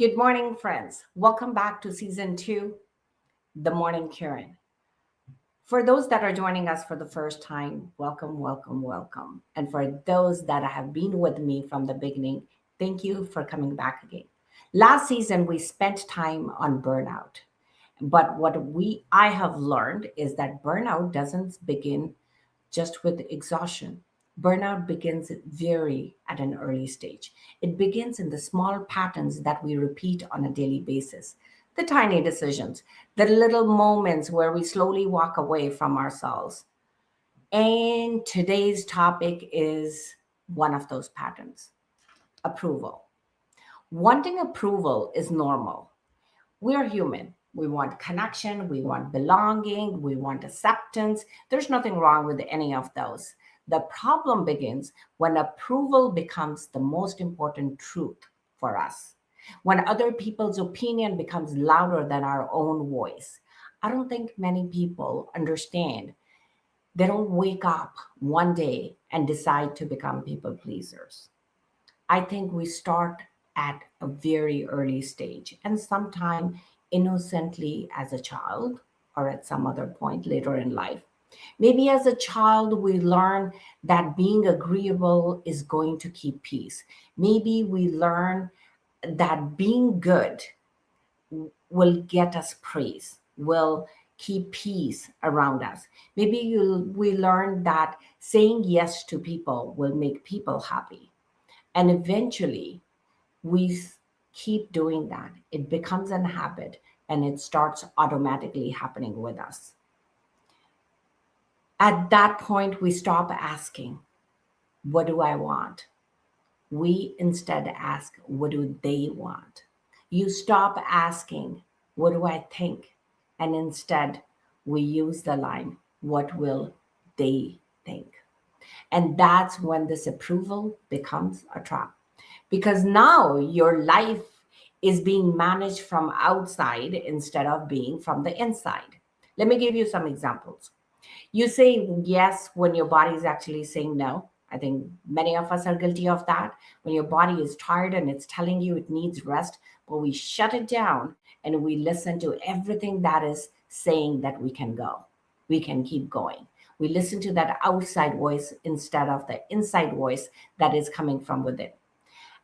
Good morning, friends. Welcome back to season two, The Morning Kiran. For those that are joining us for the first time, welcome, welcome, welcome. And for those that have been with me from the beginning, thank you for coming back again. Last season, we spent time on burnout. But I have learned is that burnout doesn't begin just with exhaustion. Burnout begins very at an early stage. It begins in the small patterns that we repeat on a daily basis, the tiny decisions, the little moments where we slowly walk away from ourselves. And today's topic is one of those patterns: approval. Wanting approval is normal. We're human. We want connection, we want belonging, we want acceptance. There's nothing wrong with any of those. The problem begins when approval becomes the most important truth for us. When other people's opinion becomes louder than our own voice. I don't think many people understand. They don't wake up one day and decide to become people pleasers. I think we start at a very early stage and sometime innocently as a child or at some other point later in life. Maybe as a child, we learn that being agreeable is going to keep peace. Maybe we learn that being good will get us praise, will keep peace around us. Maybe we learn that saying yes to people will make people happy. And eventually, we keep doing that. It becomes an habit and it starts automatically happening with us. At that point, we stop asking, what do I want? We instead ask, what do they want? You stop asking, what do I think? And instead, we use the line, what will they think? And that's when this approval becomes a trap. Because now your life is being managed from outside instead of being from the inside. Let me give you some examples. You say yes when your body is actually saying no. I think many of us are guilty of that. When your body is tired and it's telling you it needs rest, but we shut it down and we listen to everything that is saying that we can go. We can keep going. We listen to that outside voice instead of the inside voice that is coming from within.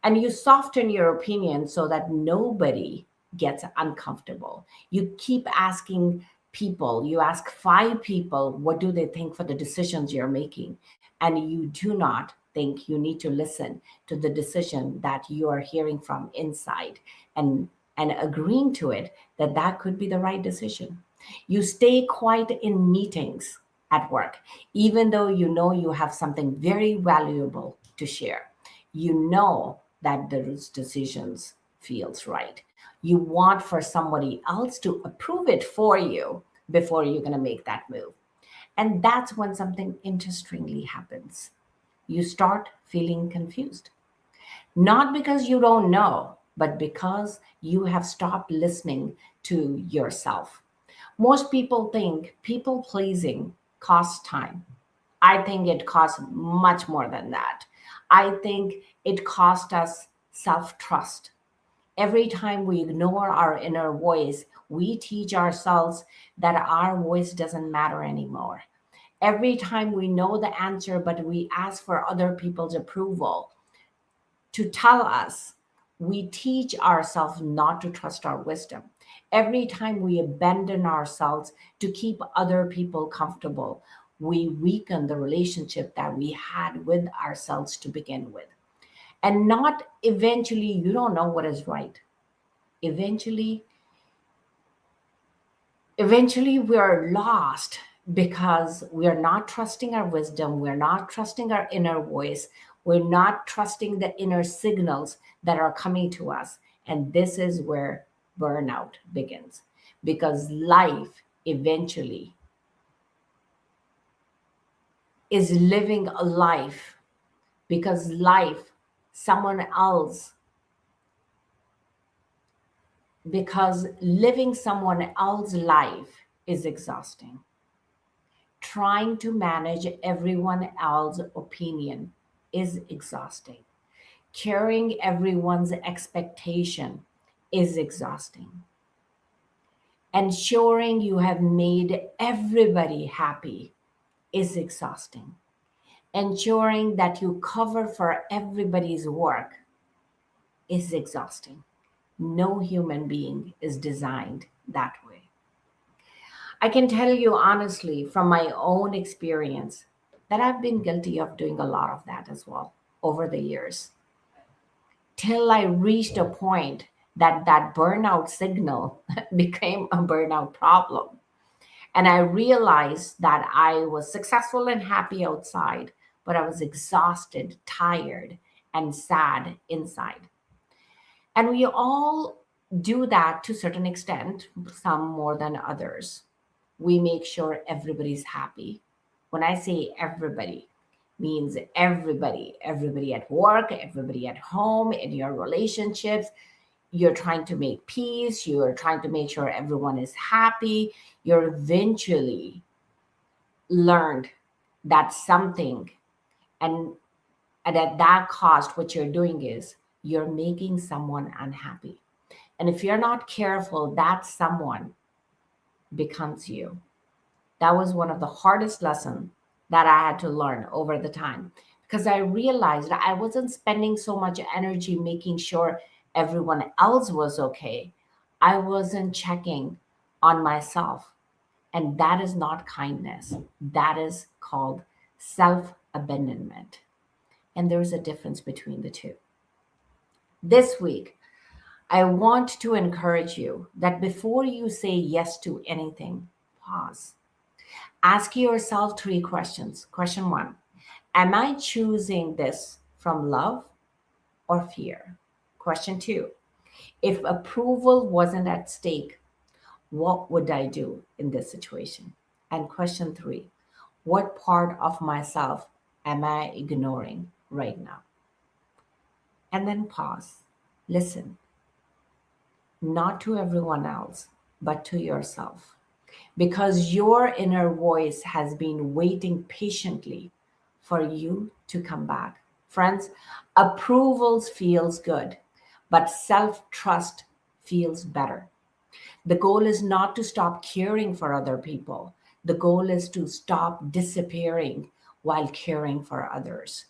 And you soften your opinion so that nobody gets uncomfortable. You keep asking people, you ask five people, what do they think for the decisions you're making? And you do not think you need to listen to the decision that you are hearing from inside and agreeing to it that that could be the right decision. You stay quiet in meetings at work, even though you know you have something very valuable to share. You know that those decisions feels right. You want for somebody else to approve it for you before you're going to make that move. And that's when something interestingly happens. You start feeling confused. Not because you don't know, but because you have stopped listening to yourself. Most people think people pleasing costs time. I think it costs much more than that. I think it costs us self trust. Every time we ignore our inner voice, we teach ourselves that our voice doesn't matter anymore. Every time we know the answer, but we ask for other people's approval to tell us, we teach ourselves not to trust our wisdom. Every time we abandon ourselves to keep other people comfortable, we weaken the relationship that we had with ourselves to begin with. And not eventually, you don't know what is right. Eventually, eventually we are lost because we are not trusting our wisdom, we're not trusting our inner voice, we're not trusting the inner signals that are coming to us. And this is where burnout begins because life eventually is living a life because life, someone else, because living someone else's life is exhausting. Trying to manage everyone else's opinion is exhausting. Carrying everyone's expectation is exhausting. Ensuring you have made everybody happy is exhausting. Ensuring that you cover for everybody's work is exhausting. No human being is designed that way. I can tell you honestly from my own experience that I've been guilty of doing a lot of that as well over the years, till I reached a point that that burnout signal became a burnout problem. And I realized that I was successful and happy outside, but I was exhausted, tired, and sad inside. And we all do that to a certain extent, some more than others. We make sure everybody's happy. When I say everybody, means everybody at work, everybody at home, in your relationships. You're trying to make peace, you're trying to make sure everyone is happy. You're eventually learned that something, and at that cost, what you're doing is you're making someone unhappy. And if you're not careful, that someone becomes you. That was one of the hardest lessons that I had to learn over the time, because I realized I wasn't spending so much energy making sure everyone else was okay. I wasn't checking on myself. And that is not kindness. That is called self abandonment. And there's a difference between the two. This week, I want to encourage you that before you say yes to anything, pause. Ask yourself three questions. Question one: am I choosing this from love or fear? Question two: if approval wasn't at stake, what would I do in this situation? And question three: what part of myself am I ignoring right now? And then pause. Listen, not to everyone else, but to yourself. Because your inner voice has been waiting patiently for you to come back. Friends, approvals feels good, but self-trust feels better. The goal is not to stop caring for other people. The goal is to stop disappearing while caring for others.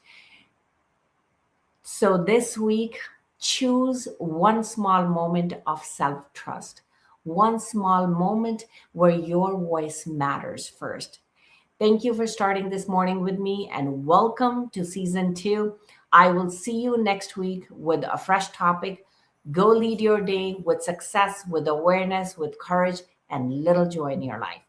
So this week, choose one small moment of self trust, one small moment where your voice matters first. Thank you for starting this morning with me, and welcome to season two. I will see you next week with a fresh topic. Go lead your day with success, with awareness, with courage, and little joy in your life.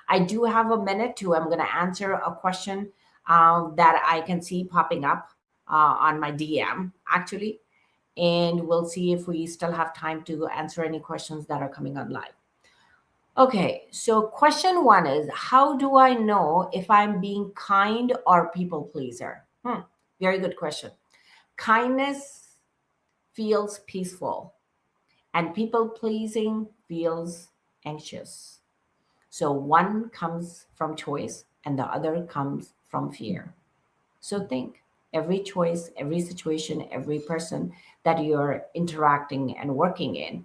I do have a minute to, I'm going to answer a question that I can see popping up on my DM, actually. And we'll see if we still have time to answer any questions that are coming on live. Okay, so question one is, how do I know if I'm being kind or people pleaser? Very good question. Kindness feels peaceful, and people pleasing feels anxious. So one comes from choice and the other comes from fear. So think, every choice, every situation, every person that you're interacting and working in,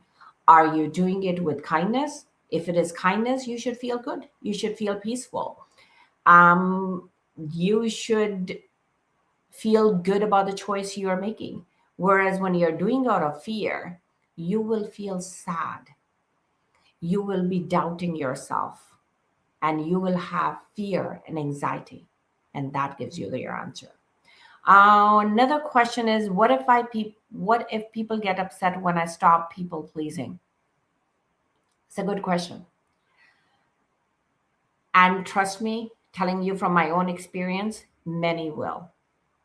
are you doing it with kindness? If it is kindness, you should feel good. You should feel peaceful. Um, you should feel good about the choice you are making. Whereas when you're doing out of fear, you will feel sad. You will be doubting yourself, and you will have fear and anxiety. And that gives you your answer. Another question is, what if people get upset when I stop people pleasing? It's a good question. And trust me, telling you from my own experience, many will.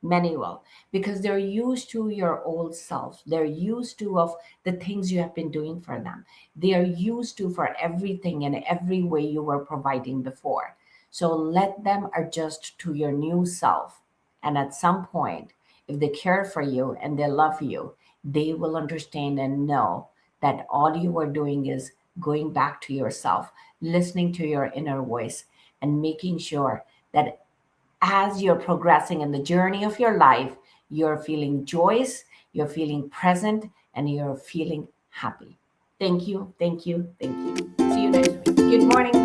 Many will, because they're used to your old self. They're used to of the things you have been doing for them. They are used to for everything and every way you were providing before. So let them adjust to your new self. And at some point, if they care for you and they love you, they will understand and know that all you are doing is going back to yourself, listening to your inner voice, and making sure that as you're progressing in the journey of your life, you're feeling joyous, you're feeling present, and you're feeling happy. Thank you, thank you, thank you. See you next week. Good morning.